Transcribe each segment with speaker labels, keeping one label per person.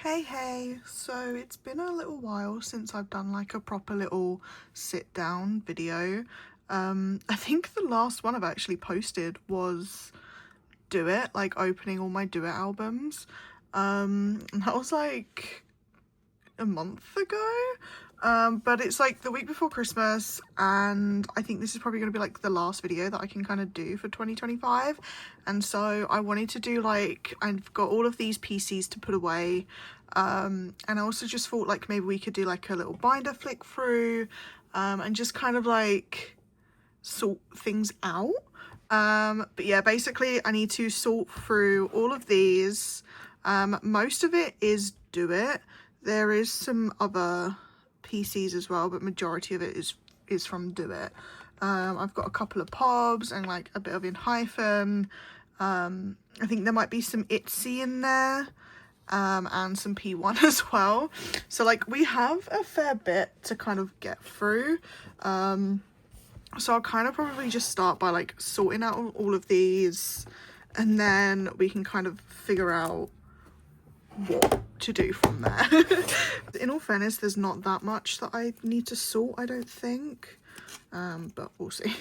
Speaker 1: Hey, so it's been a little while since I've done like a proper little sit down video. I think the last one I've actually posted was Do It, like opening all my Do It albums. And that was like a month ago. But it's like the week before Christmas, and I think this is probably going to be like the last video that I can kind of do for 2025. And so I wanted to do like, I've got all of these PCs to put away, and I also just thought like maybe we could do like a little binder flick through, and just kind of like sort things out. But yeah, basically I need to sort through all of these. Most of it is Do It. There is some other PCs as well, but majority of it is from Do It. I've got a couple of Pobs and like a bit of Enhypen. I think there might be some Etsy in there, and some P1 as well. So like we have a fair bit to kind of get through. So I'll kind of probably just start by like sorting out all of these, and then we can kind of figure out what to do from there. In all fairness, there's not that much that I need to sort, I don't think, but we'll see.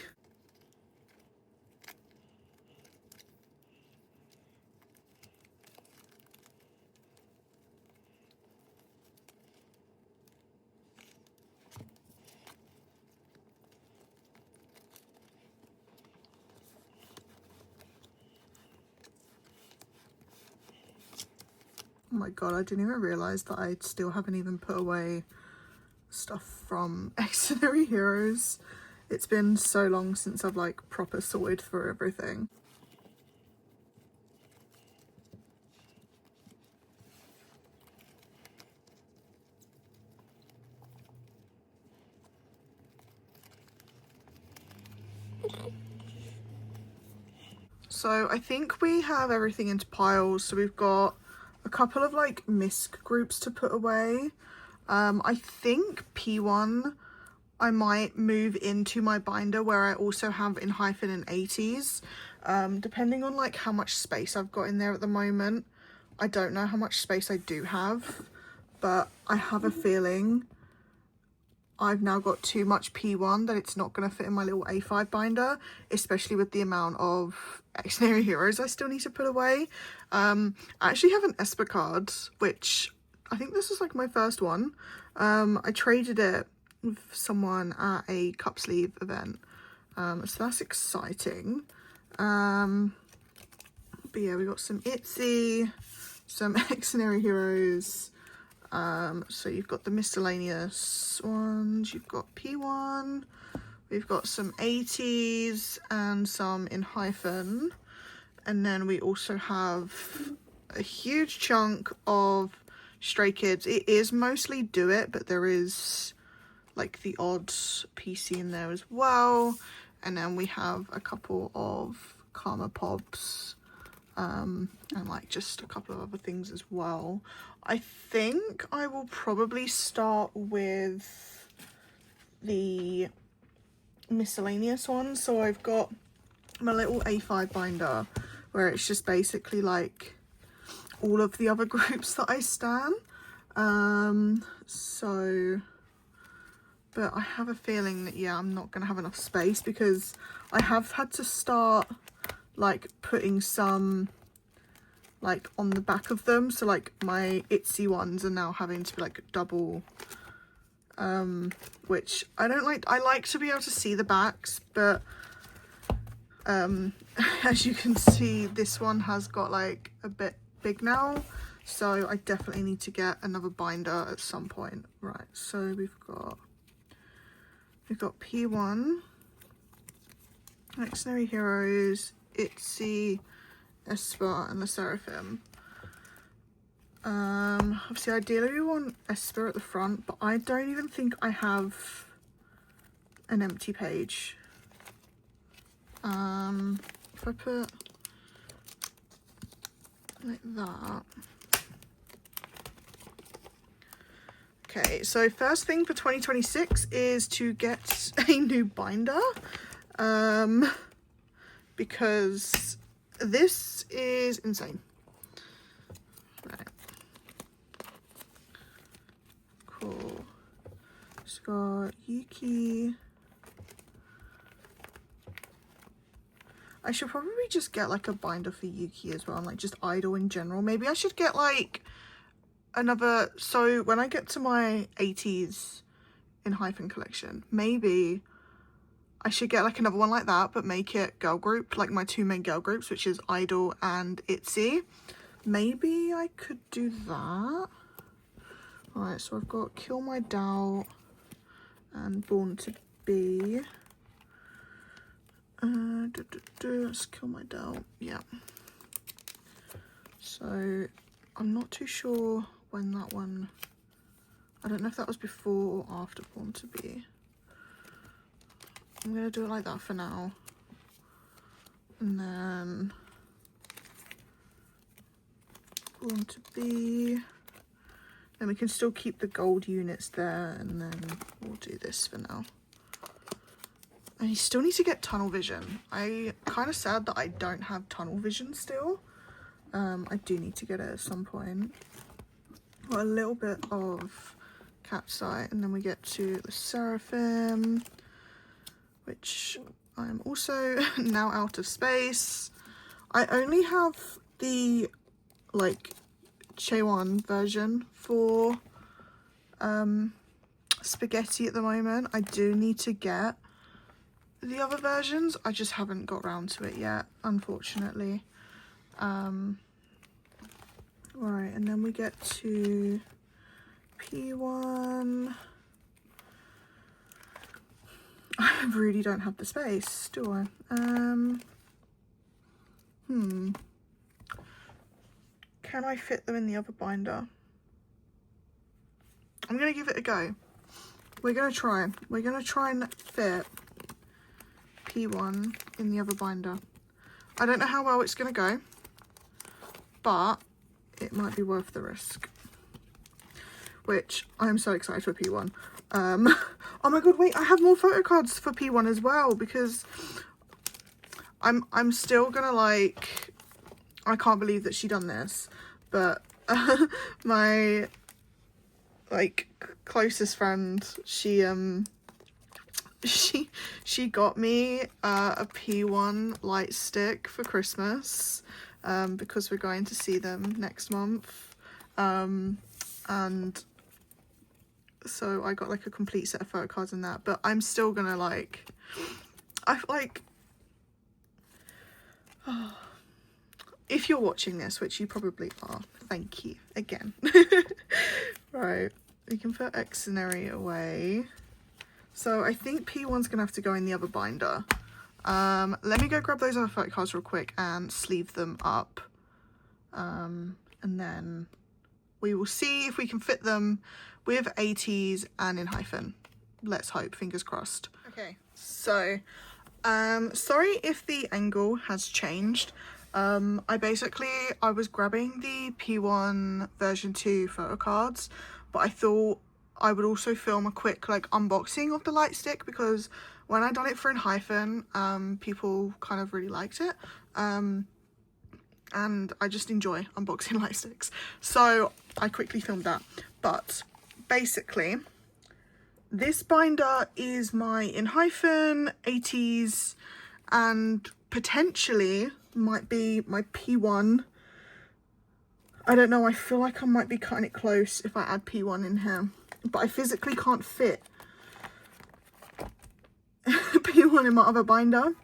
Speaker 1: Oh my god, I didn't even realise that I still haven't even put away stuff from Extraordinary Heroes. It's been so long since I've like proper sorted through everything. So I think we have everything into piles. So we've got a couple of like misc groups to put away. I think P1 I might move into my binder where I also have Enhypen and Ateez, depending on like how much space I've got in there at the moment. I don't know how much space I do have, but I have a feeling I've now got too much P1 that it's not going to fit in my little A5 binder, especially with the amount of Extraordinary Heroes I still need to put away. I actually have an Esper card, which I think this is like my first one. I traded it with someone at a cup sleeve event, so that's exciting. But yeah, we got some Etsy, some Extraordinary Heroes. So you've got the miscellaneous ones, you've got P1, we've got some Ateez and some Enhypen, and then we also have a huge chunk of Stray Kids. It is mostly Do It, but there is like the odd PC in there as well, and then we have a couple of Karma Pobs, and like just a couple of other things as well. I think I will probably start with the miscellaneous ones. So I've got my little A5 binder where it's just basically like all of the other groups that I stan. But I have a feeling that, yeah, I'm not gonna have enough space because I have had to start like putting some like on the back of them, so like my Etsy ones are now having to be like double, which I don't like. I like to be able to see the backs, but as you can see, this one has got like a bit big now, so I definitely need to get another binder at some point. Right, so we've got P1, Extraordinary Heroes, Etsy, Esper and the Seraphim. Obviously ideally we want Esper at the front, but I don't even think I have an empty page. If I put like that. Okay, so first thing for 2026 is to get a new binder, because this is insane. Right. It's got Yuki. I should probably just get like a binder for Yuki as well, and like just Idol in general. Maybe I should get like another, so when I get to my Ateez Enhypen collection, maybe I should get like another one like that, but make it girl group, like my two main girl groups, which is Idol and Itzy. Maybe I could do that. Alright, so I've got Kill My Doubt and Born to Be. Let's Kill My Doubt, yeah. So I'm not too sure when that one, I don't know if that was before or after Born to Be. I'm gonna do it like that for now. And then Born to Be. Then we can still keep the gold units there, and then we'll do this for now. And you still need to get tunnel vision. I'm kind of sad that I don't have tunnel vision still. I do need to get it at some point. Got a little bit of Cat's Eye, and then we get to the Seraphim, which I'm also now out of space. I only have the like Chewan version for Spaghetti at the moment. I do need to get the other versions. I just haven't got round to it yet, unfortunately. Right, and then we get to P1. I really don't have the space, do I? Can I fit them in the other binder? I'm gonna give it a go. We're gonna try. We're gonna try and fit P1 in the other binder. I don't know how well it's gonna go, but it might be worth the risk. Which I'm so excited for P1. Oh my god, wait, I have more photo cards for P1 as well, because I'm still gonna like, I can't believe that she done this, but my like closest friend, she got me a P1 light stick for Christmas, because we're going to see them next month, and so I got like a complete set of photo cards and that, but I'm still gonna like, if you're watching this, which you probably are, thank you again. Right, we can put Excenary away. So I think P1's gonna have to go in the other binder. Let me go grab those other photo cards real quick and sleeve them up. And then we will see if we can fit them with Ateez and Enhypen. Let's hope, fingers crossed. Okay, so sorry if the angle has changed. I was grabbing the P1 version 2 photo cards, but I thought I would also film a quick like unboxing of the light stick, because when I done it for Enhypen, people kind of really liked it. And I just enjoy unboxing light sticks, so I quickly filmed that. But basically, this binder is my Enhypen, Ateez, and potentially might be my P1. I don't know, I feel like I might be cutting it close if I add P1 in here, but I physically can't fit P1 in my other binder.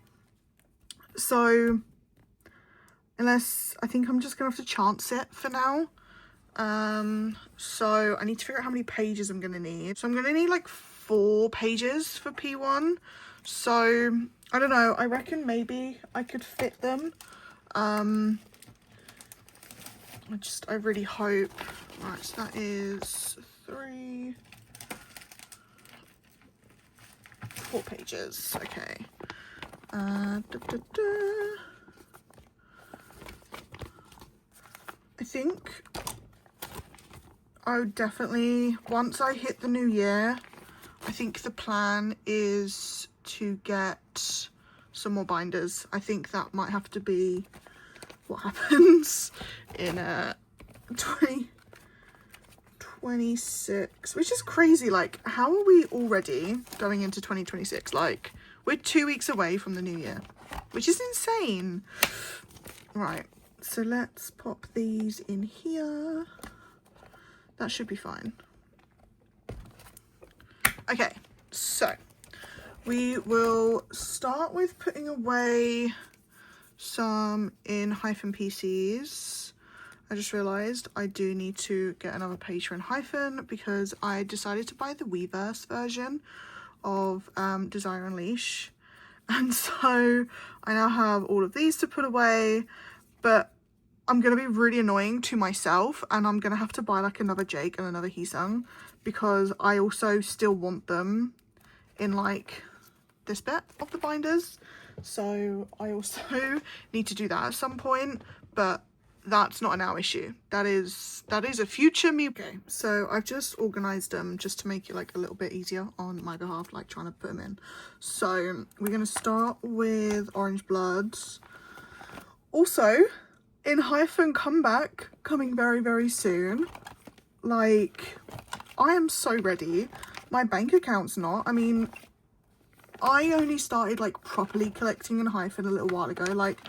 Speaker 1: So unless, I think I'm just gonna have to chance it for now. So I need to figure out how many pages I'm gonna need. So I'm gonna need like 4 pages for P1. So I don't know, I reckon maybe I could fit them. I really hope. Right, so that is 4 pages. Okay. I think I would definitely, once I hit the new year, I think the plan is to get some more binders. I think that might have to be what happens in 2020. 2026, which is crazy. Like, how are we already going into 2026? Like, we're 2 weeks away from the new year, which is insane. Right, so let's pop these in here. That should be fine. Okay, so we will start with putting away some Enhypen PCs. I just realised I do need to get another page for Enhypen because I decided to buy the Weverse version of Desire Unleash. And so I now have all of these to put away, but I'm going to be really annoying to myself and I'm going to have to buy like another Jake and another Heesung because I also still want them in like this bit of the binders. So I also need to do that at some point, but that's not a now issue. That is a future me. Okay, so I've just organized them just to make it like a little bit easier on my behalf, like trying to put them in. So we're going to start with Orange Bloods. Also, Enhypen comeback coming very, very soon. Like, I am so ready. My bank account's not. I mean, I only started like properly collecting Enhypen a little while ago. Like,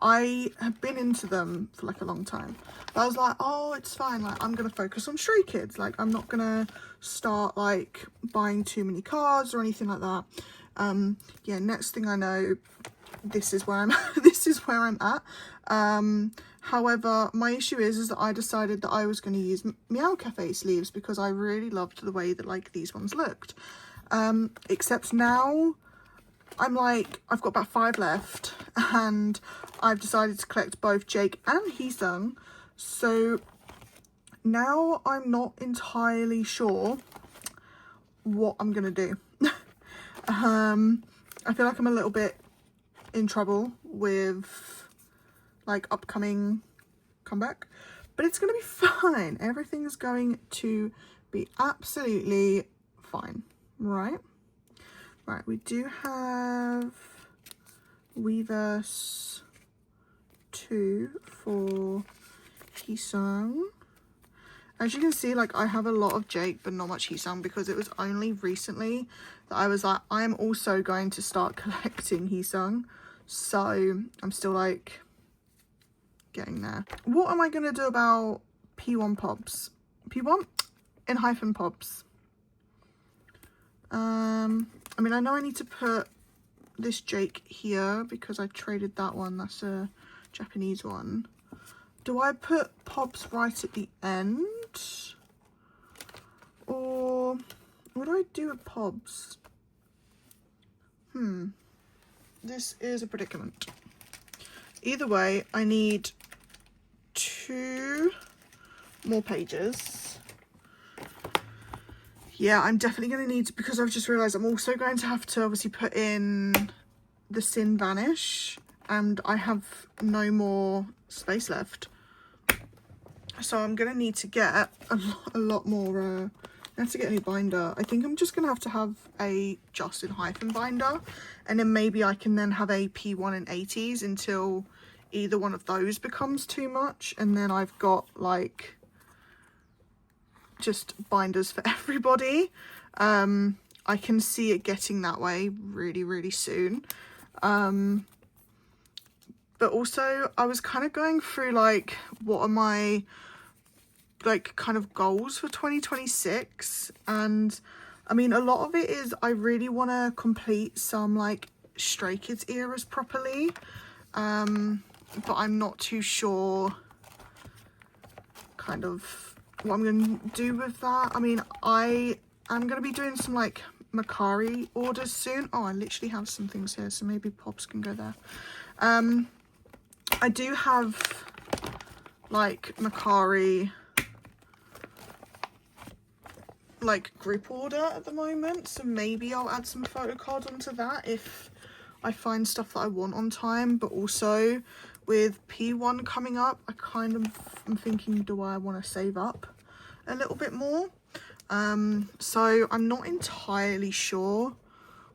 Speaker 1: I have been into them for like a long time. But I was like, oh, it's fine. Like, I'm going to focus on Stray Kids. Like, I'm not going to start like buying too many cards or anything like that. Yeah, next thing I know, this is where I'm this is where I'm at. However, my issue is that I decided that I was going to use Meow Cafe sleeves because I really loved the way that like these ones looked. Except now I'm like, I've got about 5 left and I've decided to collect both Jake and Heesung. So now I'm not entirely sure what I'm going to do. I feel like I'm a little bit in trouble with like upcoming comeback, but it's going to be fine. Everything's going to be absolutely fine. Right, we do have Weverse 2 for Heesung. As you can see, like, I have a lot of Jake but not much Heesung because it was only recently that I was like, I am also going to start collecting Heesung. So I'm still like getting there. What am I going to do about P1 Pops? P1? Enhypen Pops. I mean, I know I need to put this Jake here because I traded that one. That's a Japanese one. Do I put Pops right at the end? Or what do I do with Pops? This is a predicament. Either way, I need 2 more pages. Yeah, I'm definitely going to need to, because I've just realised I'm also going to have to obviously put in the Sin Vanish, and I have no more space left. So I'm going to need to get a lot more, I have to get a new binder. I think I'm just going to have a just Enhypen binder, and then maybe I can then have a P1 and Ateez until either one of those becomes too much, and then I've got like just binders for everybody. I can see it getting that way really, really soon. But also I was kind of going through like, what are my like kind of goals for 2026, and I mean, a lot of it is I really want to complete some like Stray Kids eras properly, but I'm not too sure kind of what I'm going to do with that. I mean, I am going to be doing some like Macari orders soon. Oh, I literally have some things here, so maybe Pops can go there. I do have like Macari like group order at the moment, so maybe I'll add some Photocards onto that if I find stuff that I want on time. But also with P1 coming up, I kind of am thinking, do I want to save up a little bit more? So I'm not entirely sure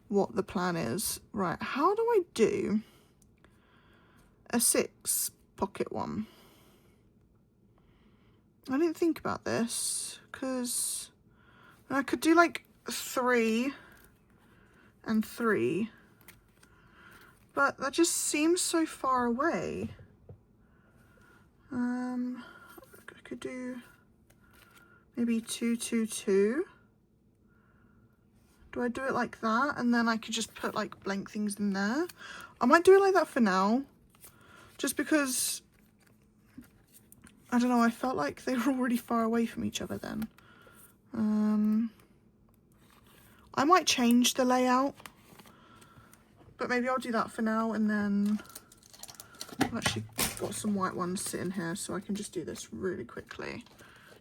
Speaker 1: what the plan is. Right, how do I do a 6 pocket one? I didn't think about this because I could do like 3 and 3, but that just seems so far away. I could do maybe 2, 2, 2. Do I do it like that? And then I could just put like blank things in there. I might do it like that for now, just because, I don't know, I felt like they were already far away from each other then. I might change the layout, but maybe I'll do that for now, and then I've actually got some white ones sitting here, so I can just do this really quickly,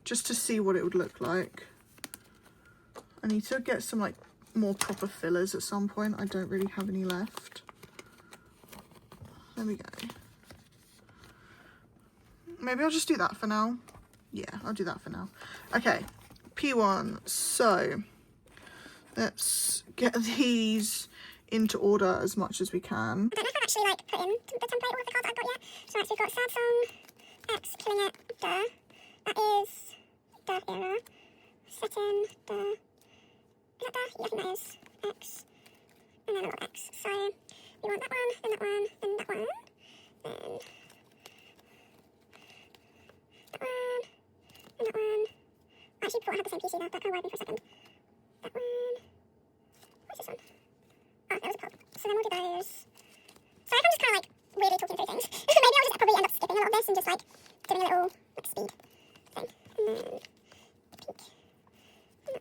Speaker 1: just to see what it would look like. I need to get some like more proper fillers at some point. I don't really have any left. There we go. Maybe I'll just do that for now. Yeah, I'll do that for now. Okay, P1. So let's get these into order as much as we can.
Speaker 2: I don't know if I've actually like put in the template or the cards I've got yet. So right, so we've got Sad Song, X, Killing It, Duh. That is Duh era. Setting, Duh. Is that Duh? Yeah, I think that is X. And then a little X. So we want that one, then that one, then that one. Then that one, and that one. I actually thought I had the same PC there, that kind of worried me for a second. That one. What's this one? Oh, there was a pop. So then we'll do those. So I'm just kind of like weirdly talking through things. Maybe I'll just probably end up skipping a lot of this and just like doing a little like speed thing. And then pink. And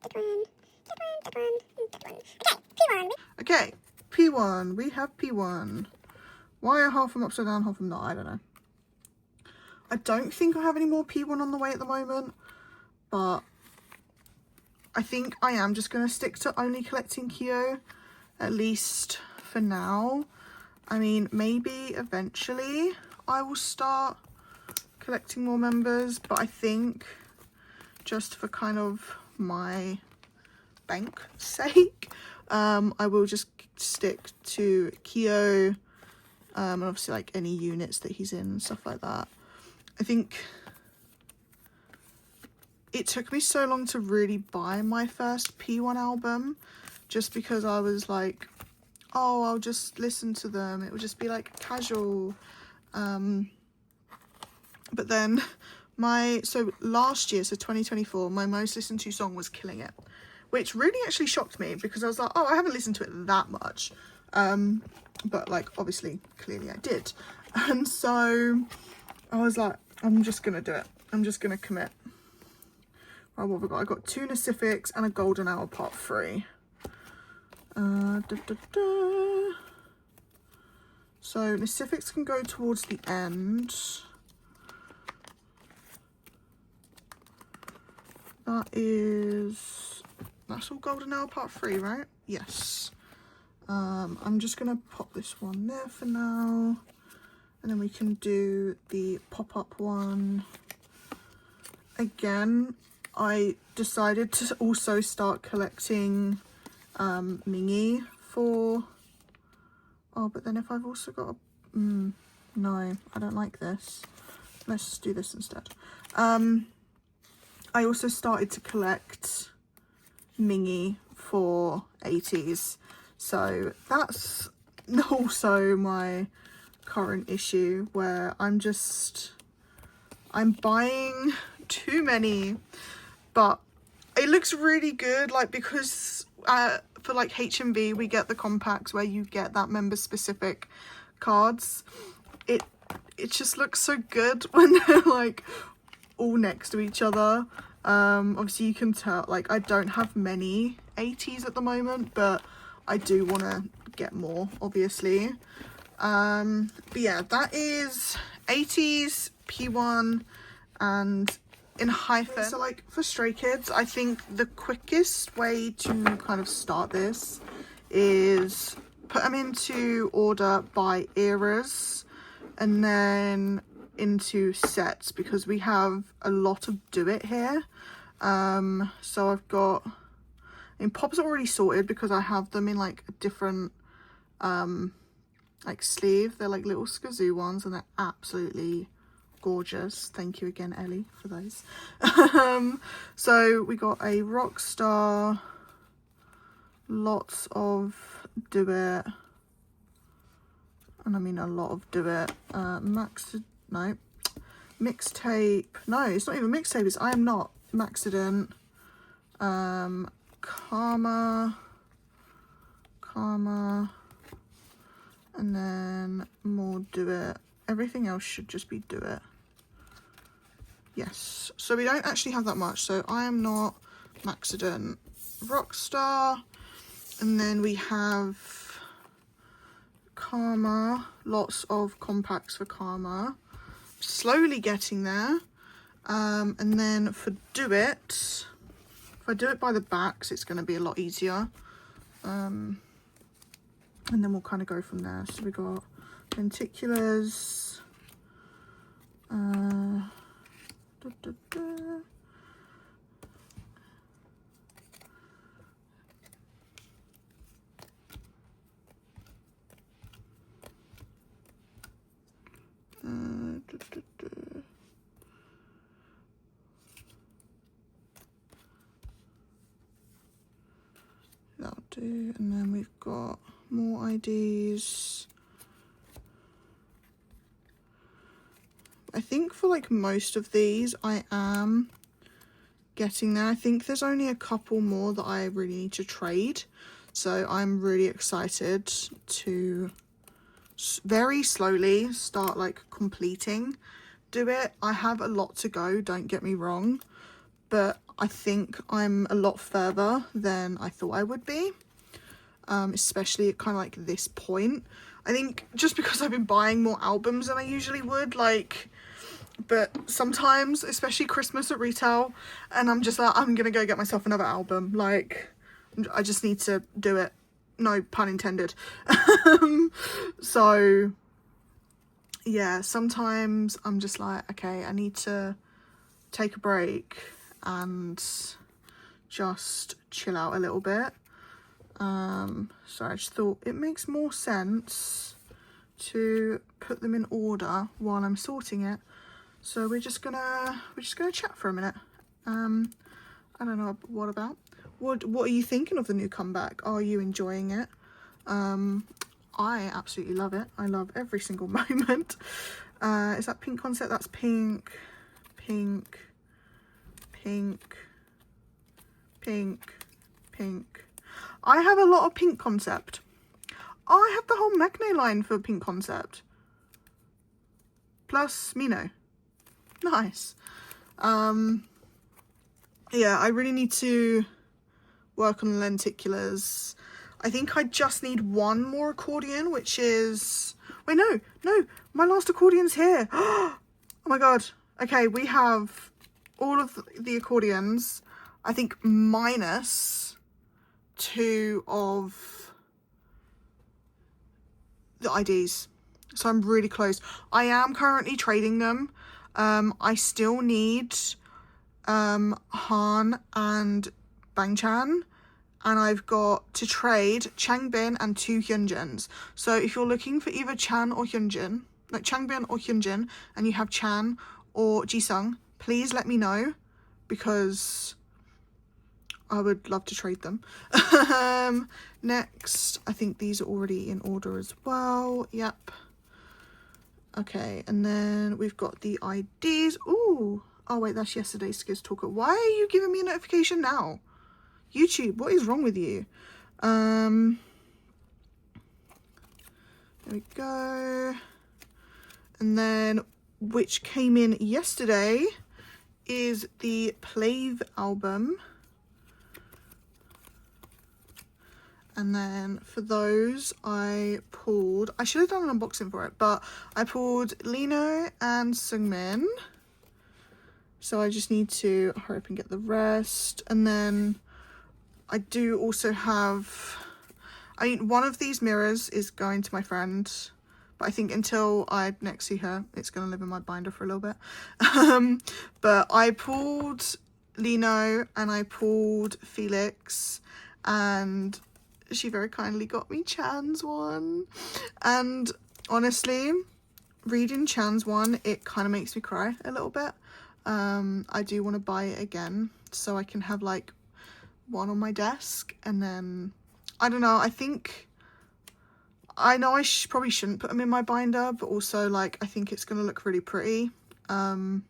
Speaker 2: that one. That one. That one. That one. Okay, P1.
Speaker 1: Okay, P1. We have P1. Why are half of them upside down, half of them not? I don't know. I don't think I have any more P1 on the way at the moment, but I think I am just going to stick to only collecting Kyo, at least for now. I mean, maybe eventually I will start collecting more members, but I think just for kind of my bank sake, I will just stick to Kyo, and obviously like any units that he's in and stuff like that. I think it took me so long to really buy my first P1 album, just because I was like, oh, I'll just listen to them. It would just be like casual. But then so last year, so 2024, my most listened to song was Killing It, which really actually shocked me because I was like, oh, I haven't listened to it that much. But like, obviously, clearly I did. And so I was like, I'm just going to do it. I'm just going to commit. Oh, what have I got? I got 2 Pacifics and a Golden Hour Part 3. So Pacifics can go towards the end. That's all Golden Hour Part 3, right? Yes. I'm just going to pop this one there for now. And then we can do the pop-up one. Again, I decided to also start collecting Mingy for... Oh, but then if I've also got a... no, I don't like this. Let's just do this instead. I also started to collect Mingy for Ateez. So that's also my current issue, where I'm buying too many, but it looks really good, like, because for like HMV we get the compacts where you get that member specific cards. It just looks so good when they're like all next to each other. Obviously you can tell, like, I don't have many Ateez at the moment, but I do want to get more, obviously. But yeah, that is Ateez, P1, and Enhypen. So like for Stray Kids, I think the quickest way to kind of start this is put them into order by eras and then into sets, because we have a lot of Do It here. So I've got, Pops are already sorted because I have them in like a different like sleeve. They're like little Skazoo ones and they're absolutely gorgeous. Thank you again, Ellie, for those. So we got a Rockstar, lots of Do It, and I mean a lot of Do It, mixtape, no, it's not even mixtape, it's I Am Not, Maxident, Karma, and then more Do It. Everything else should just be Do It. Yes, so we don't actually have that much. So I Am Not, Maxident, Rockstar, and then we have Karma, lots of compacts for Karma. Slowly getting there. And then for Do It, if I do it by the backs, it's going to be a lot easier. And then we'll kind of go from there. So we got lenticulars, that'll do. And then we've got more IDs. I think for like most of these I am getting there. I think there's only a couple more that I really need to trade, so I'm really excited to very slowly start like completing Do It. I have a lot to go, don't get me wrong, but I think I'm a lot further than I thought I would be, especially at kind of like this point. I think just because I've been buying more albums than I usually would, like, but sometimes, especially Christmas at retail, and I'm just like, I'm gonna go get myself another album. Like, I just need to do it. No pun intended. So, yeah, sometimes I'm just like, okay, I need to take a break and just chill out a little bit. So I just thought it makes more sense to put them in order while I'm sorting it. So we're just gonna chat for a minute. I don't know what about. What are you thinking of the new comeback? Are you enjoying it? I absolutely love it. I love every single moment. Is that Pink Concept? That's pink, pink, pink, pink, pink. I have a lot of Pink Concept. I have the whole Magne line for Pink Concept. Plus Mino. Nice. Yeah, I really need to work on the lenticulars. I think I just need one more accordion, which is... Wait, no, my last accordion's here. Oh my god. Okay, we have all of the accordions, I think minus 2 of the IDs. So I'm really close. I am currently trading them. I still need Han and Bangchan, and I've got to trade Changbin and 2 Hyunjins. So if you're looking for either Chan or Hyunjin, like Changbin or Hyunjin, and you have Chan or Jisung, please let me know, because I would love to trade them. Next, I think these are already in order as well. Yep. Okay, and then we've got the IDs. Ooh. Oh, wait, that's yesterday's Skiz Talker. Why are you giving me a notification now? YouTube, what is wrong with you? There we go. And then, which came in yesterday, is the Plave album. And then for those, I pulled... I should have done an unboxing for it, but I pulled Lino and Seungmin. So I just need to hurry up and get the rest. And then I do also have... I mean, one of these mirrors is going to my friend, but I think until I next see her, it's going to live in my binder for a little bit. But I pulled Lino and I pulled Felix, and she very kindly got me Chan's one. And honestly, reading Chan's one, it kind of makes me cry a little bit. I do want to buy it again so I can have like one on my desk, and then I don't know, I know I probably shouldn't put them in my binder, but also like I think it's gonna look really pretty. And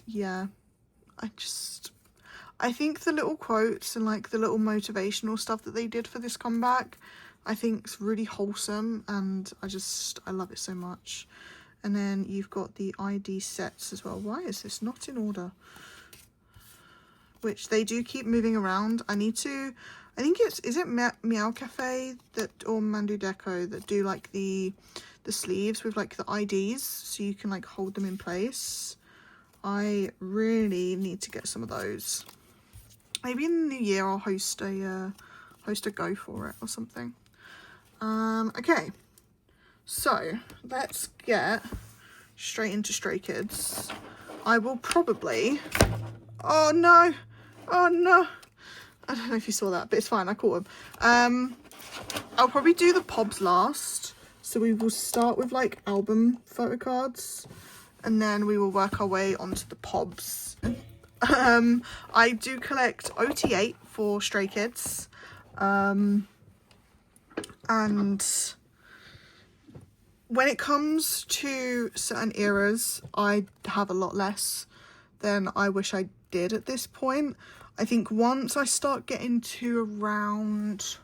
Speaker 1: yeah, I think the little quotes and like the little motivational stuff that they did for this comeback, I think it's really wholesome, and I love it so much. And then you've got the ID sets as well. Why is this not in order? Which they do keep moving around. I think is it Meow Cafe that, or Mandu Deco, that do like the sleeves with like the IDs so you can like hold them in place. I really need to get some of those. Maybe in the new year I'll host a go for it or something. Okay, so let's get straight into Stray Kids. I will probably, oh no, I don't know if you saw that, but it's fine, I caught him. I'll probably do the pobs last, so we will start with like album photo cards, and then we will work our way onto the pobs. I do collect ot8 for Stray Kids, and when it comes to certain eras, I have a lot less than I wish I did at this point. I think once I start getting to around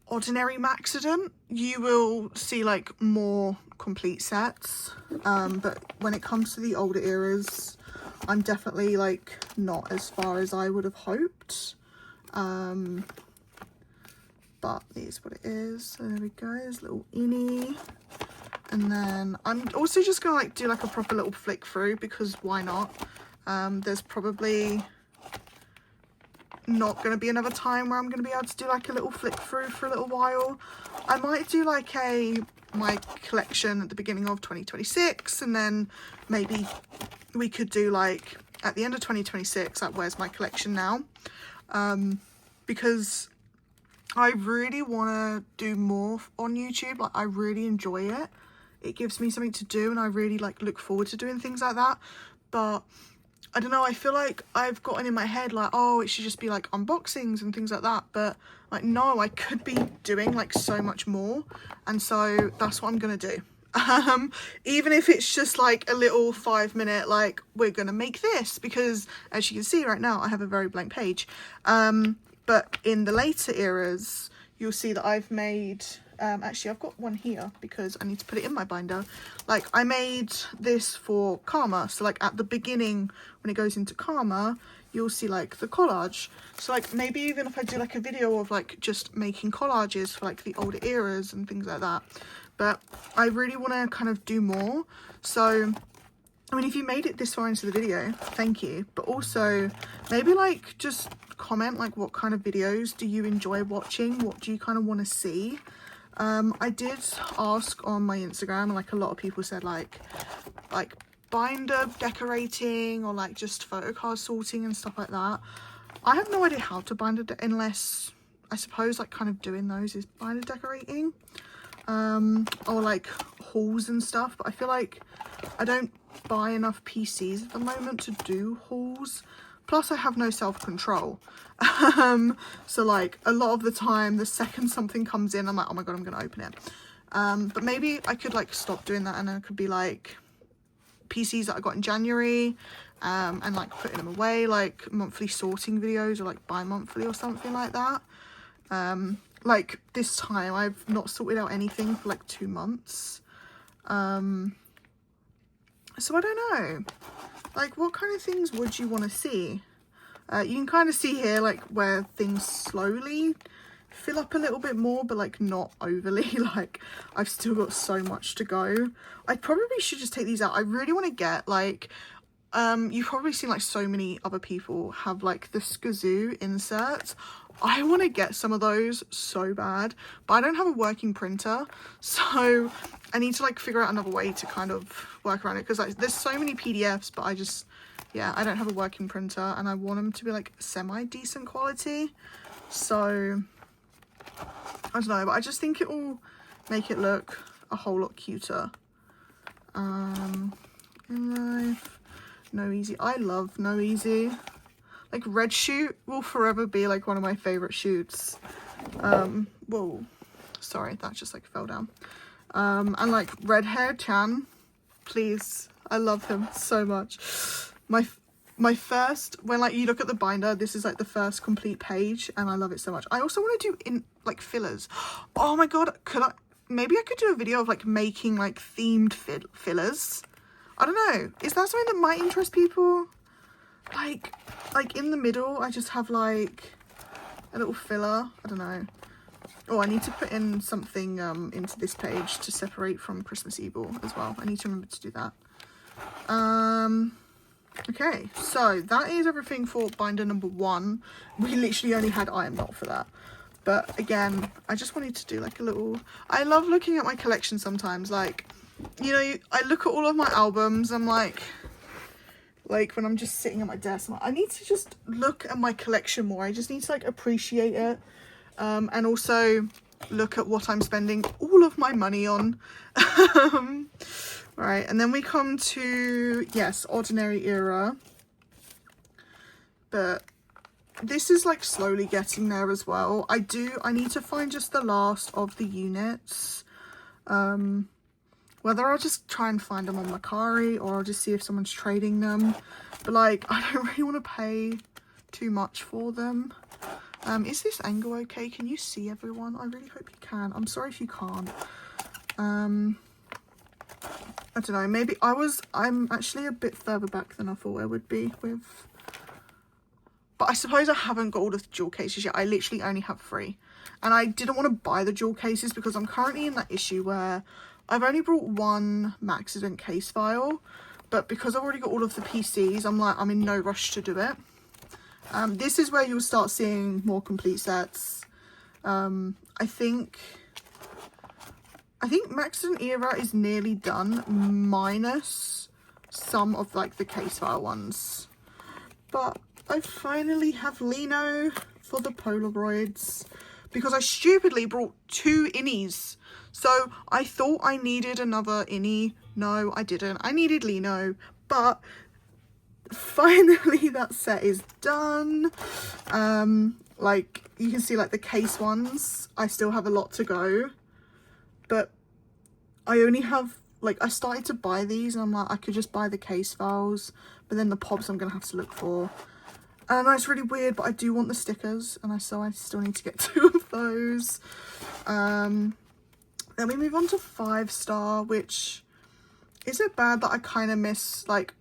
Speaker 1: Ordinary Maxident, you will see like more complete sets. But when it comes to the older eras, I'm definitely like not as far as I would have hoped. But it is what it is. So there we go, there's a little innie. And then I'm also just gonna like do like a proper little flick through, because why not? There's probably not going to be another time where I'm going to be able to do like a little flick through for a little while. I might do like my collection at the beginning of 2026, and then maybe we could do like at the end of 2026, like where's my collection now, because I really want to do more on YouTube. Like I really enjoy it. It gives me something to do, and I really like look forward to doing things like that. But I don't know, I feel like I've gotten in my head like, oh, it should just be like unboxings and things like that, but like no, I could be doing like so much more, and so that's what I'm gonna do. Even if it's just like a little 5-minute like, we're gonna make this, because as you can see right now I have a very blank page, but in the later eras you'll see that I've made actually I've got one here because I need to put it in my binder. Like I made this for Karma, so like at the beginning when it goes into Karma, you'll see like the collage. So like maybe even if I do like a video of like just making collages for like the older eras and things like that, but I really want to kind of do more. So I mean, if you made it this far into the video, thank you, but also maybe like just comment like what kind of videos do you enjoy watching, what do you kind of want to see. I did ask on my Instagram, and like a lot of people said like binder decorating or like just photo card sorting and stuff like that. I have no idea how to binder unless I suppose like kind of doing those is binder decorating, or like hauls and stuff, but I feel like I don't buy enough PCs at the moment to do hauls. Plus I have no self-control. So like a lot of the time, the second something comes in, I'm like, oh my god, I'm gonna open it. But maybe I could like stop doing that, and then it could be like PCs that I got in January, and like putting them away, like monthly sorting videos, or like bi-monthly or something like that. Like this time I've not sorted out anything for like 2 months. So I don't know, like what kind of things would you want to see? You can kind of see here like where things slowly fill up a little bit more, but like not overly. Like I've still got so much to go. I probably should just take these out. I really want to get like, you've probably seen like so many other people have like the Skazoo inserts. I want to get some of those so bad, but I don't have a working printer, so I need to like figure out another way to kind of work around it, because like there's so many PDFs, but I just, yeah, I don't have a working printer, and I want them to be like semi-decent quality. So I don't know, but I just think it will make it look a whole lot cuter. In life, No Easy. I love No Easy. Like Red Shoot will forever be like one of my favorite shoots. Whoa, sorry, that just like fell down. And like Red Hair Chan, please, I love him so much. My first, when like you look at the binder, this is like the first complete page, and I love it so much. I also want to do like fillers. Oh my god, maybe I could do a video of like making like themed fillers. I don't know, is that something that might interest people? Like in the middle I just have like a little filler. I don't know. Oh, I need to put in something into this page to separate from Christmas Evil as well. I need to remember to do that. Okay, so that is everything for binder number 1. We literally only had I Am Not for that. But again, I just wanted to do like a little... I love looking at my collection sometimes. Like, you know, I look at all of my albums. I'm like when I'm just sitting at my desk, I'm like, I need to just look at my collection more. I just need to like appreciate it. And also look at what I'm spending all of my money on. Right, and then we come to, yes, Ordinary Era. But this is like slowly getting there as well. I need to find just the last of the units. Whether I'll just try and find them on Mercari or I'll just see if someone's trading them. But like, I don't really want to pay too much for them. Is this angle okay? Can you see everyone? I really hope you can. I'm sorry if you can't. I don't know, maybe I'm actually a bit further back than I thought I would be with. But I suppose I haven't got all of the jewel cases yet. I literally only have 3. And I didn't want to buy the jewel cases because I'm currently in that issue where I've only brought 1 Maxident case file. But because I've already got all of the PCs, I'm in no rush to do it. This is where you'll start seeing more complete sets. I think Maxident Era is nearly done, minus some of like the case file ones. But I finally have Lino for the Polaroids because I stupidly brought 2 innies. So I thought I needed another innie. No, I didn't. I needed Lino, but finally that set is done. Like you can see, like the case ones, I still have a lot to go. But I only have, like, I started to buy these and I'm like, I could just buy the case files, but then the pops I'm gonna have to look for. And I know it's really weird, but I do want the stickers, and so I still need to get 2 of those. Then we move on to 5-star, which, is it bad that I kind of miss, like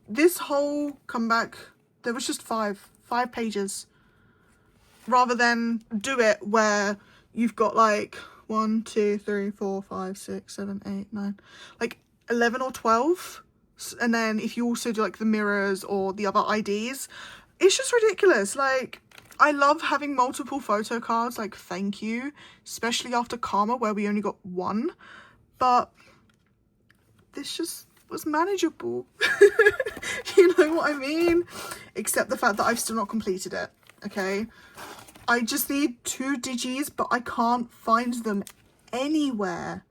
Speaker 1: this whole comeback, there was just 5 pages, rather than do it where you've got like 1, 2, 3, 4, 5, 6, 7, 8, 9, like 11 or 12. And then if you also do like the mirrors or the other IDs, it's just ridiculous. Like, I love having multiple photo cards, like thank you, especially after Karma where we only got 1. But this just was manageable. You know what I mean? Except the fact that I've still not completed it, okay? I just need 2 digis, but I can't find them anywhere.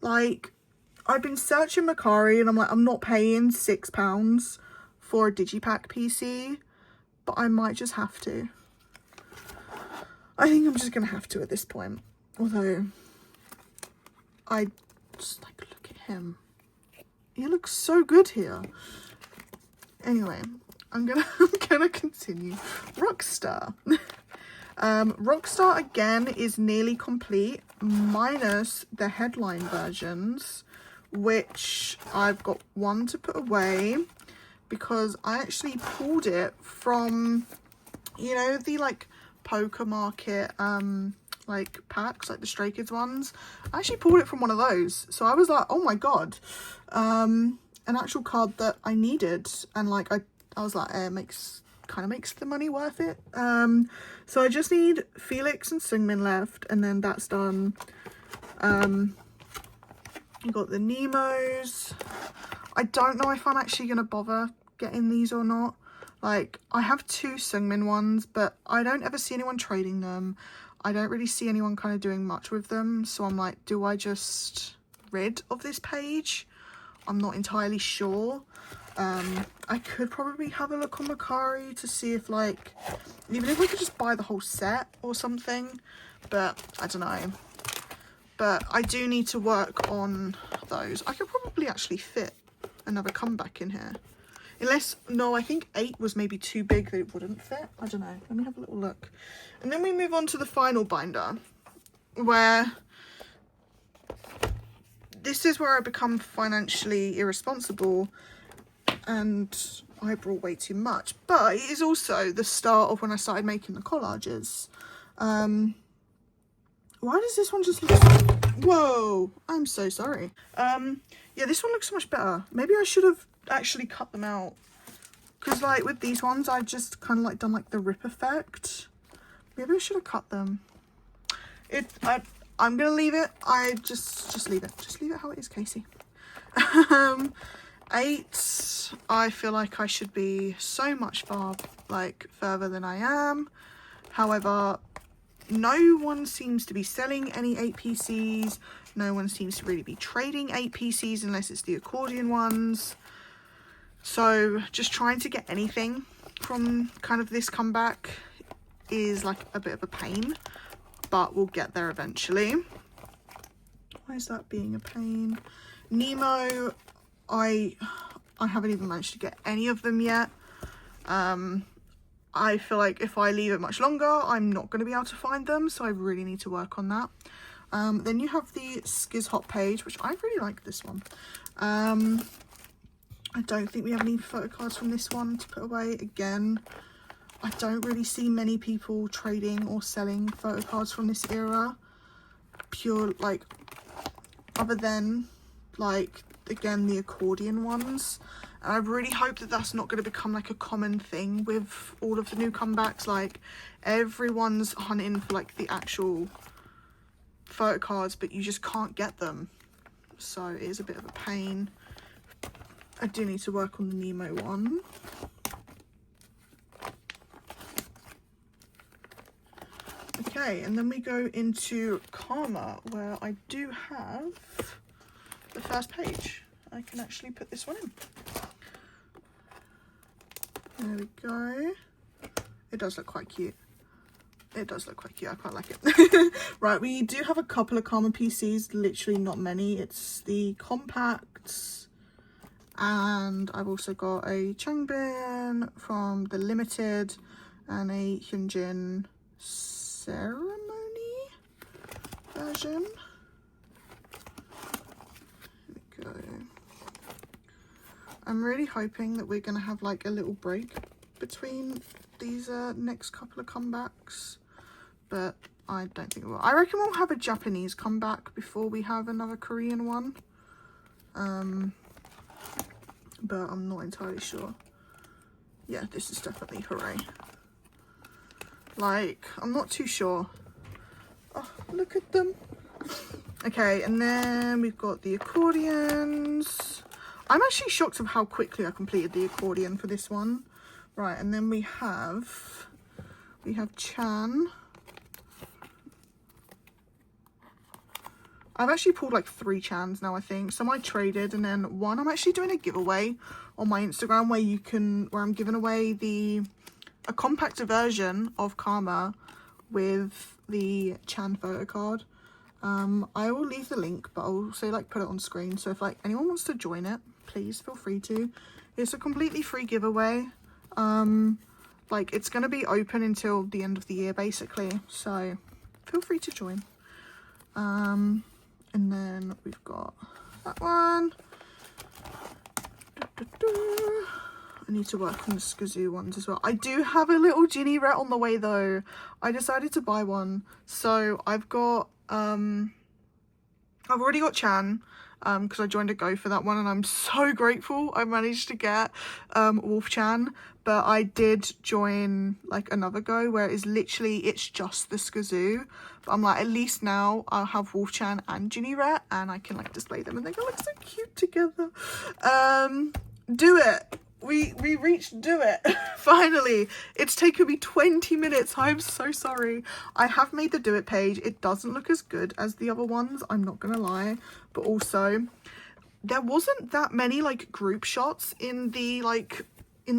Speaker 1: Like, I've been searching Mercari and I'm like, I'm not paying £6 for a digipack PC, but I might just have to. I think I'm just gonna have to at this point. Although, I just like, look at him. He looks so good here. Anyway, I'm gonna continue. Rockstar. Rockstar again is nearly complete, minus the headline versions, which I've got 1 to put away because I actually pulled it from, you know, the like poker market like packs, like the Stray Kids ones. I actually pulled it from one of those, so I was like, oh my god, an actual card that I needed, and like I was like, kind of makes the money worth it. So I just need Felix and Sungmin left, and then that's done. You got the Nemos. I don't know if I'm actually gonna bother getting these or not. Like, I have 2 Sungmin ones, but I don't ever see anyone trading them. I don't really see anyone kind of doing much with them. So I'm like, do I just rid of this page? I'm not entirely sure. I could probably have a look on Mercari to see if like, even if we could just buy the whole set or something, but I don't know. But I do need to work on those. I could probably actually fit another comeback in here. Unless, no, I think 8 was maybe too big that it wouldn't fit. I don't know. Let me have a little look. And then we move on to the final binder, where this is where I become financially irresponsible and I brought way too much. But it is also the start of when I started making the collages. Why does this one just look so... Whoa, I'm so sorry. Yeah, this one looks so much better. Maybe I should have actually cut them out. Because like with these ones, I just kind of like done like the rip effect. Maybe I should have cut them. I'm going to leave it. Just leave it. Just leave it how it is, Casey. 8, I feel like I should be so much further than I am. However, no one seems to be selling any 8 PCs. No one seems to really be trading 8 PCs unless it's the accordion ones. So just trying to get anything from kind of this comeback is like a bit of a pain, but we'll get there eventually. Why is that being a pain? Nemo, I haven't even managed to get any of them yet. I feel like if I leave it much longer, I'm not going to be able to find them, so I really need to work on that. Then you have the Skiz Hot page, which I really like this one. I don't think we have any photo cards from this one to put away. Again, I don't really see many people trading or selling photo cards from this era. Pure, like, other than, like, again, the accordion ones. And I really hope that that's not going to become like a common thing with all of the new comebacks. Like, everyone's hunting for like the actual photo cards, but you just can't get them. So it is a bit of a pain. I do need to work on the Nemo one. Okay, and then we go into Karma, where I do have the first page. I can actually put this one in. There we go. It does look quite cute. It does look quite cute. I quite like it. Right, we do have a couple of Karma PCs, literally not many. It's the Compacts. And I've also got a Changbin from the Limited and a Hyunjin Ceremony version. Here we go. I'm really hoping that we're going to have like a little break between these next couple of comebacks, but I don't think we will. I reckon we'll have a Japanese comeback before we have another Korean one. But I'm not entirely sure. Yeah, this is definitely hooray. Like, I'm not too sure. Oh, look at them. Okay, and then we've got the accordions. I'm actually shocked of how quickly I completed the accordion for this one. Right, and then we have Chan. I've actually pulled like 3 Chans now, I think. Some I traded, and then one I'm actually doing a giveaway on my Instagram where I'm giving away a compacted version of Karma with the Chan photo card. I will leave the link, but I'll also like put it on screen. So if like anyone wants to join it, please feel free to. It's a completely free giveaway. Like it's going to be open until the end of the year basically. So feel free to join. And then we've got that one. I need to work on the Skazoo ones as well. I do have a little Ginny Ret on the way though. I decided to buy one. So I've got, I've already got Chan, because I joined a go for that one, and I'm so grateful I managed to get Wolf Chan. But I did join like another go where it's just the Skazoo. But I'm like, at least now I'll have Wolf Chan and Ginny Ret, and I can like display them, and they're gonna look so cute together. Do it. we reached do it. Finally. It's taken me 20 minutes. I'm so sorry. I have made the do it page. It doesn't look as good as the other ones, I'm not gonna lie, but also there wasn't that many like group shots in the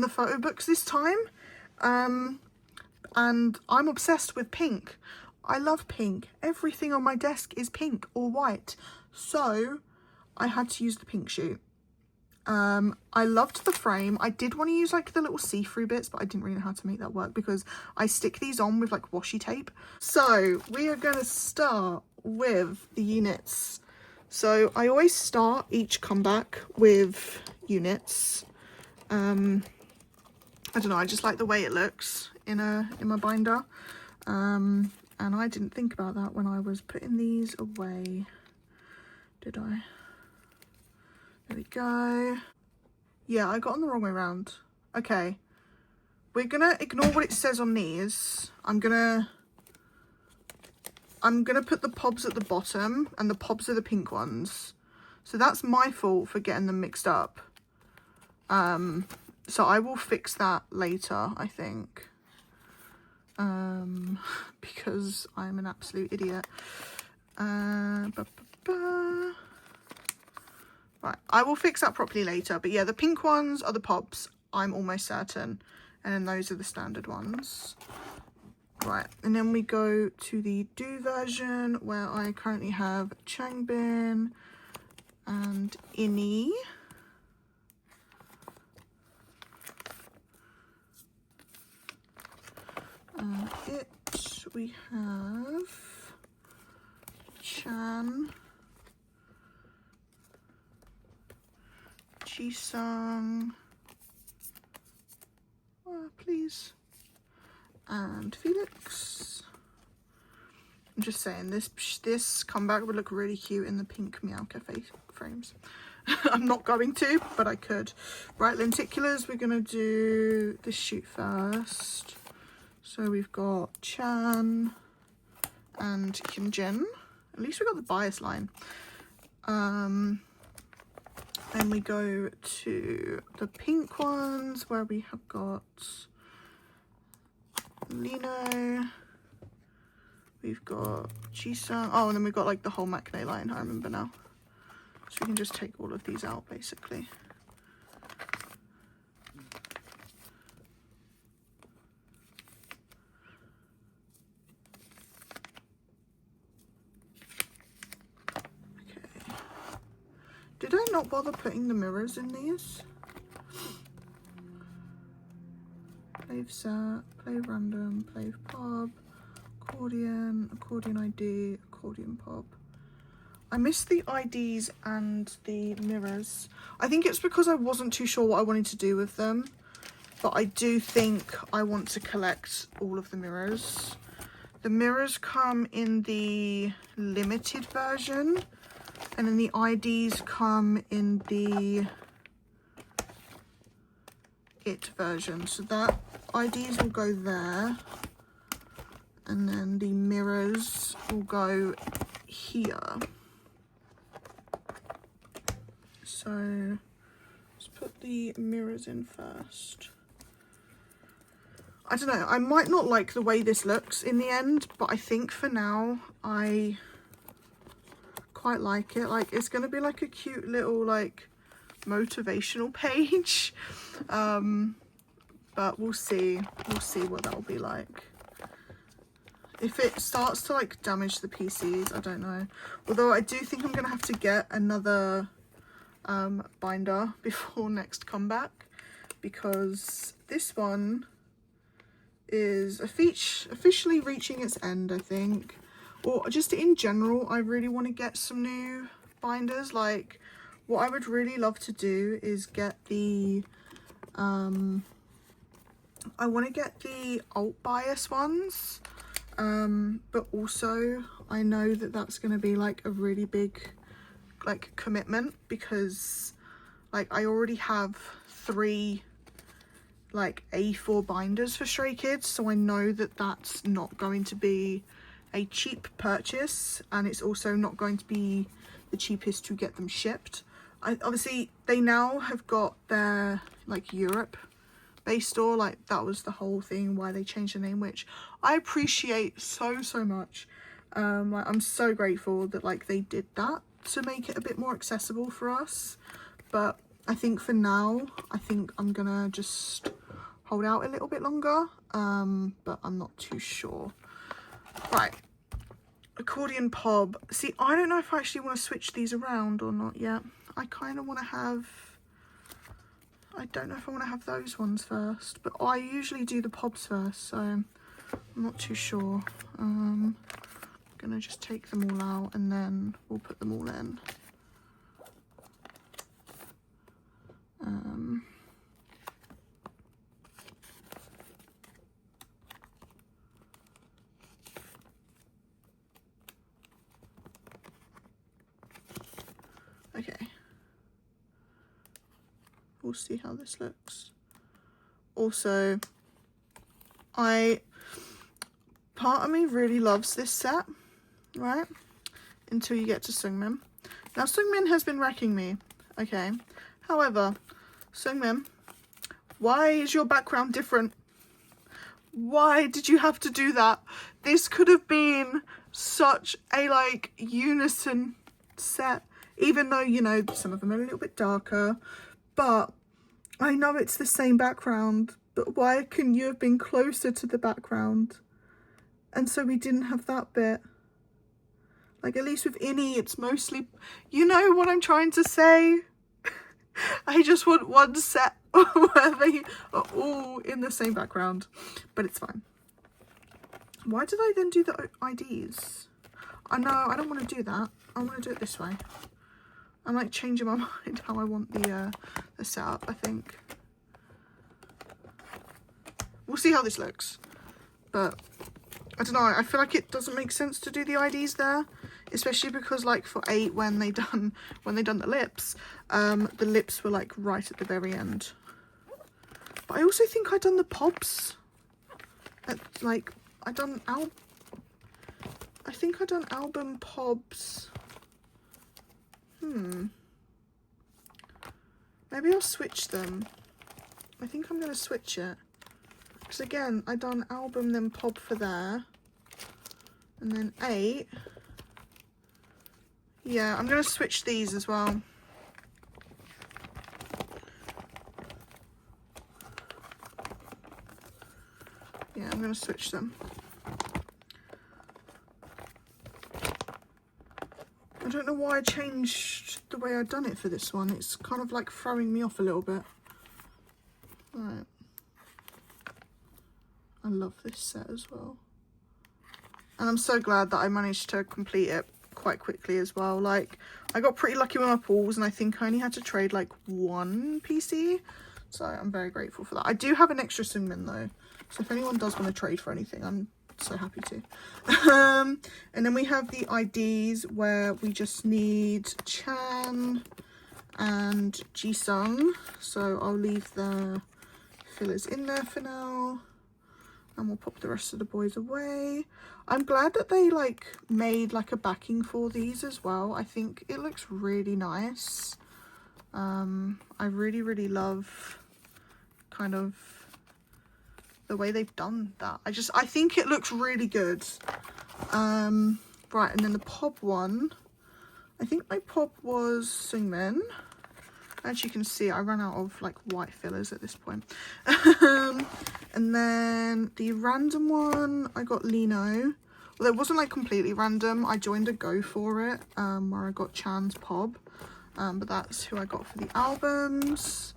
Speaker 1: photo books this time. And I'm obsessed with pink. I love pink. Everything on my desk is pink or white. So I had to use the pink shoot. I loved the frame. I did want to use like the little see-through bits, but I didn't really know how to make that work because I stick these on with like washi tape. So we are going to start with the units. So I always start each comeback with units. I don't know, I just like the way it looks in my binder. And I didn't think about that when I was putting these away, did I? There we go. Yeah, I got on the wrong way around. Okay, we're gonna ignore what it says on these. I'm gonna put the pobs at the bottom, and the pobs are the pink ones. So that's my fault for getting them mixed up. So I will fix that later, I think. Because I'm an absolute idiot. Right, I will fix that properly later. But yeah, the pink ones are the pops, I'm almost certain. And then those are the standard ones. Right, and then we go to the do version where I currently have Changbin and Inni. We have Chan, Jisung, please, and Felix. I'm just saying this comeback would look really cute in the pink Meow Cafe frames. I'm not going to, but I could. Right, lenticulars, we're gonna do this shoot first. So we've got Chan and Hyunjin. At least we got the bias line. Then we go to the pink ones where we have got Lino. We've got Jisung. Oh, and then we've got like the whole Maknae line, I remember now. So we can just take all of these out basically. Did I not bother putting the mirrors in these? Play set, play random, play pop, accordion ID, accordion pop. I missed the IDs and the mirrors. I think it's because I wasn't too sure what I wanted to do with them. But I do think I want to collect all of the mirrors. The mirrors come in the limited version. And then the IDs come in the it version. So that IDs will go there. And then the mirrors will go here. So let's put the mirrors in first. I don't know, I might not like the way this looks in the end, but I think for now I quite like it. Like, it's gonna be like a cute little like motivational page, but we'll see what that'll be like. If it starts to like damage the PCs, I don't know. Although I do think I'm gonna have to get another binder before next comeback, because this one is officially reaching its end, I think. Or just in general, I really want to get some new binders. Like, what I would really love to do is get the I want to get the alt bias ones, but also I know that that's going to be like a really big like commitment, because like I already have 3 like A4 binders for Stray Kids, so I know that that's not going to be a cheap purchase, and it's also not going to be the cheapest to get them shipped. Obviously they now have got their like Europe based store. Like that was the whole thing why they changed the name, which I appreciate so much. Like I'm so grateful that like they did that to make it a bit more accessible for us. But I think for now, I think I'm gonna just hold out a little bit longer, but I'm not too sure. Right, accordion pob. See, I don't know if I actually want to switch these around or not yet. I kind of want to have, I don't know if I want to have those ones first, but I usually do the pobs first, so I'm not too sure. I'm gonna just take them all out and then we'll put them all in. Okay, we'll see how this looks. Also, part of me really loves this set, right? Until you get to Seungmin. Now, Seungmin has been wrecking me, okay? However, Seungmin, why is your background different? Why did you have to do that? This could have been such a, like, unison set. Even though, you know, some of them are a little bit darker. But I know it's the same background. But why couldn't you have been closer to the background? And so we didn't have that bit. Like, at least with Innie, it's mostly... You know what I'm trying to say? I just want one set where they are all in the same background. But it's fine. Why did I then do the IDs? I know, I don't want to do that. I want to do it this way. I'm like changing my mind how I want the setup, I think. We'll see how this looks. But I don't know, I feel like it doesn't make sense to do the IDs there. Especially because like for 8 when they done the lips were like right at the very end. But I also think I done the pobs at like I think I done album pobs. Maybe I'll switch them. I think I'm going to switch it. Because again, I done album then pob for there. And then 8. Yeah, I'm going to switch these as well. Yeah, I'm going to switch them. I don't know why I changed the way I'd done it for this one. It's kind of like throwing me off a little bit. Right. I love this set as well. And I'm so glad that I managed to complete it quite quickly as well. Like, I got pretty lucky with my pulls and I think I only had to trade like 1 PC. So I'm very grateful for that. I do have an extra Seungmin though. So if anyone does want to trade for anything, I'm so happy to. And then we have the IDs where we just need Chan and Jisung. So I'll leave the fillers in there for now. And we'll pop the rest of the boys away. I'm glad that they like made like a backing for these as well. I think it looks really nice. I really love kind of the way they've done that. I think it looks really good. Right, and then the pob one. I think my pob was Seungmin. As you can see, I ran out of like white fillers at this point. And then the random one, I got Lino. Well, it wasn't like completely random. I joined a go for it, where I got Chan's pob. But that's who I got for the albums.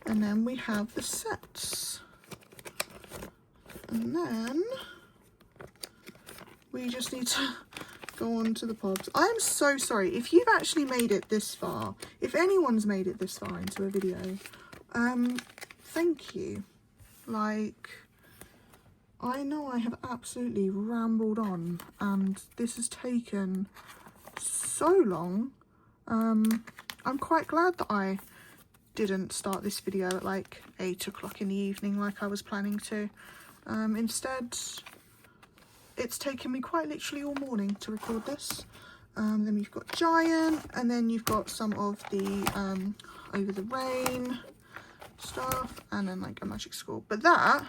Speaker 1: And then we have the sets. And then we just need to go on to the pobs. I'm so sorry if you've actually made it this far. If anyone's made it this far into a video, thank you. Like, I know I have absolutely rambled on and this has taken so long. I'm quite glad that I didn't start this video at like 8 o'clock in the evening like I was planning to. Instead, it's taken me quite literally all morning to record this. Then we've got Giant, and then you've got some of the Over the Rain stuff, and then like a magic score. But that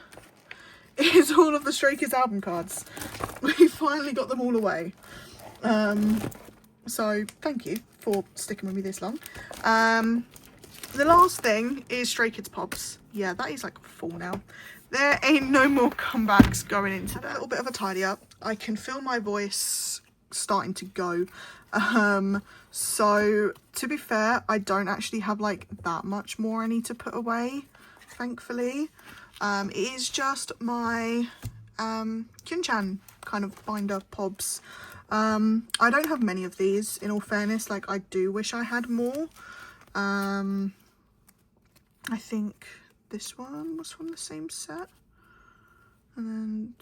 Speaker 1: is all of the Stray Kids album cards. We finally got them all away. So thank you for sticking with me this long. The last thing is Stray Kids Pops. Yeah, that is like full now. There ain't no more comebacks going into that. A little bit of a tidy up. I can feel my voice starting to go. So to be fair, I don't actually have like that much more I need to put away, thankfully. It is just my Kyunchan kind of binder pobs. I don't have many of these, in all fairness. Like, I do wish I had more. I think this one was from the same set, and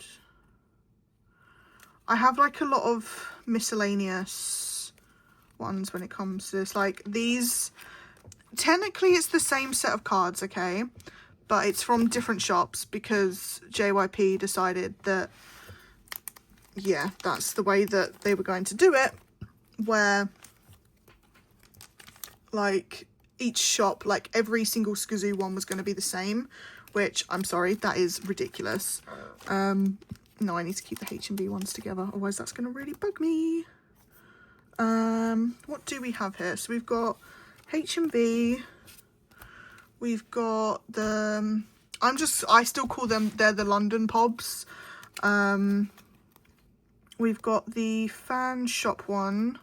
Speaker 1: I have like a lot of miscellaneous ones when it comes to this. Like, these, technically it's the same set of cards, okay, but it's from different shops because JYP decided that, yeah, that's the way that they were going to do it, where like each shop, like every single Skazoo one was going to be the same, which I'm sorry, that is ridiculous. No, I need to keep the H&B ones together, otherwise that's going to really bug me. What do we have here? So we've got H&B, we've got the, I still call them, they're the London Pobs. We've got the fan shop one.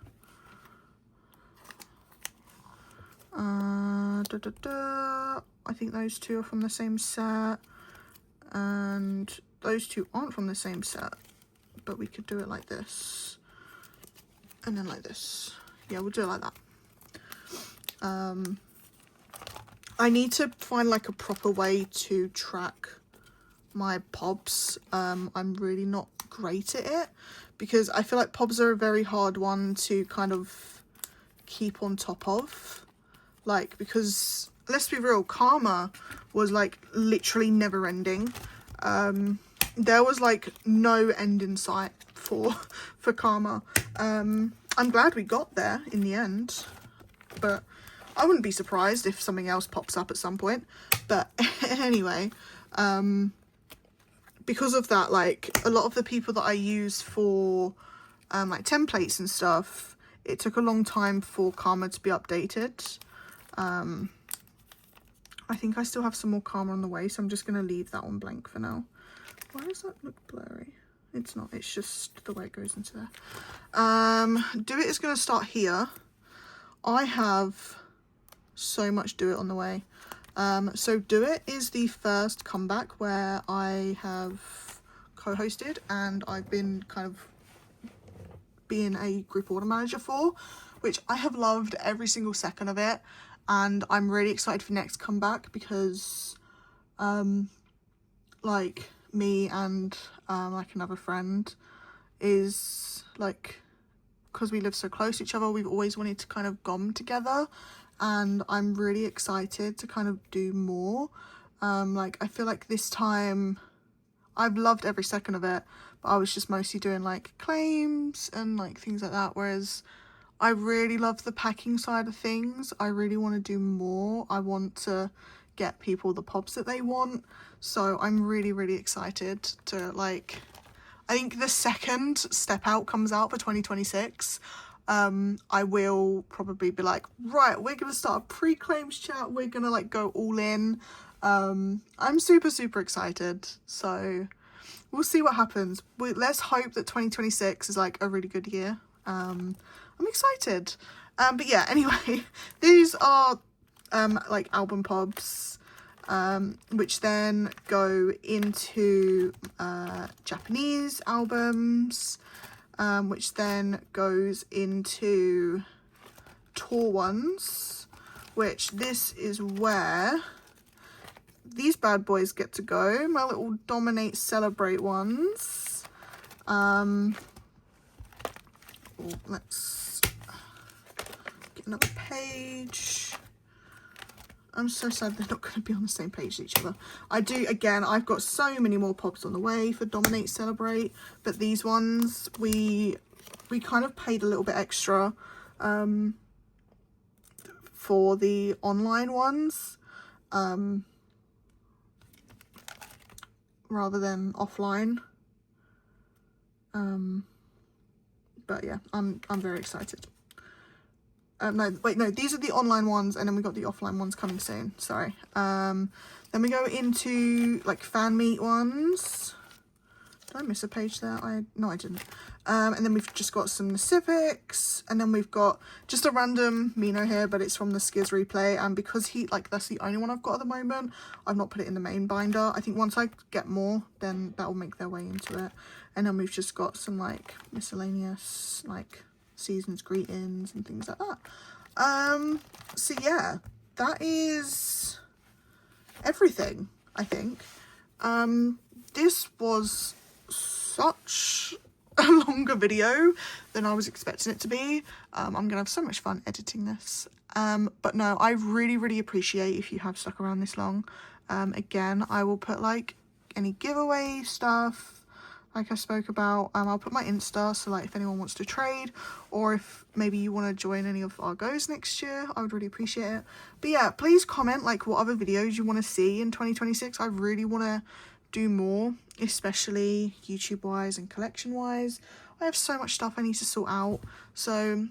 Speaker 1: I think those two are from the same set, and those two aren't from the same set, but we could do it like this and then like this. Yeah, we'll do it like that. I need to find like a proper way to track my pobs. I'm really not great at it because I feel like pobs are a very hard one to kind of keep on top of. Like, because let's be real, Karma was like literally never ending. There was like no end in sight for Karma. I'm glad we got there in the end, but I wouldn't be surprised if something else pops up at some point. But anyway, because of that, like a lot of the people that I use for like templates and stuff, it took a long time for Karma to be updated. I think I still have some more Karma on the way, so I'm just going to leave that one blank for now. Why does that look blurry? It's not, it's just the way it goes into there. Do It is going to start here. I have so much Do It on the way. So Do It is the first comeback where I have co-hosted, and I've been kind of being a group order manager for, which I have loved every single second of it. And I'm really excited for next comeback because like me and like another friend is like, because we live so close to each other, we've always wanted to kind of gom together, and I'm really excited to kind of do more. Like, I feel like this time I've loved every second of it, but I was just mostly doing like claims and like things like that, whereas I really love the packing side of things. I really want to do more. I want to get people the pobs that they want. So I'm really, really excited to, like, I think the second Step Out comes out for 2026. I will probably be like, right, we're going to start a pre-claims chat. We're going to like go all in. I'm super, super excited. So we'll see what happens. Let's hope that 2026 is like a really good year. I'm excited. But yeah, anyway, these are like album pobs, which then go into Japanese albums, which then goes into tour ones, which this is where these bad boys get to go, my little Dominate Celebrate ones. Let's get another page. I'm so sad they're not going to be on the same page as each other. I've got so many more pops on the way for Dominate Celebrate, but these ones we kind of paid a little bit extra for the online ones. rather than offline. But yeah, I'm very excited. No, wait, no, these are the online ones, and then we got the offline ones coming soon. Sorry. Then we go into like fan meet ones. Did I miss a page there? No, I didn't. And then we've just got some specifics, and then we've got just a random Mino here, but it's from the Skiz replay. And because that's the only one I've got at the moment, I've not put it in the main binder. I think once I get more, then that will make their way into it. And then we've just got some like miscellaneous like season's greetings and things like that. So yeah, that is everything, I think. This was such a longer video than I was expecting it to be. I'm gonna have so much fun editing this. But no, I really appreciate if you have stuck around this long. Again, I will put like any giveaway stuff like I spoke about. I'll put my Insta, so like if anyone wants to trade, or if maybe you want to join any of our goes next year, I would really appreciate it. But yeah, please comment like what other videos you want to see in 2026. I really want to do more, especially YouTube wise and collection wise. I have so much stuff I need to sort out, so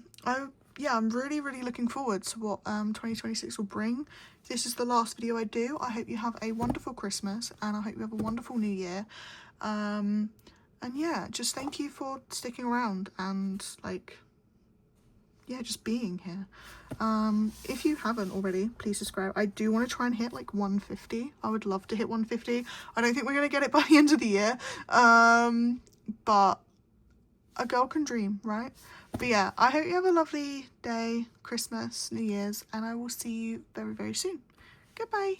Speaker 1: yeah, I'm really looking forward to what 2026 will bring. This is the last video I do. I hope you have a wonderful Christmas, and I hope you have a wonderful New Year. And yeah, just thank you for sticking around and like, yeah, just being here. If you haven't already, please subscribe. I do want to try and hit like 150. I would love to hit 150. I don't think we're gonna get it by the end of the year, but a girl can dream, right? But yeah, I hope you have a lovely day, Christmas, New Year's, and I will see you very soon. Goodbye.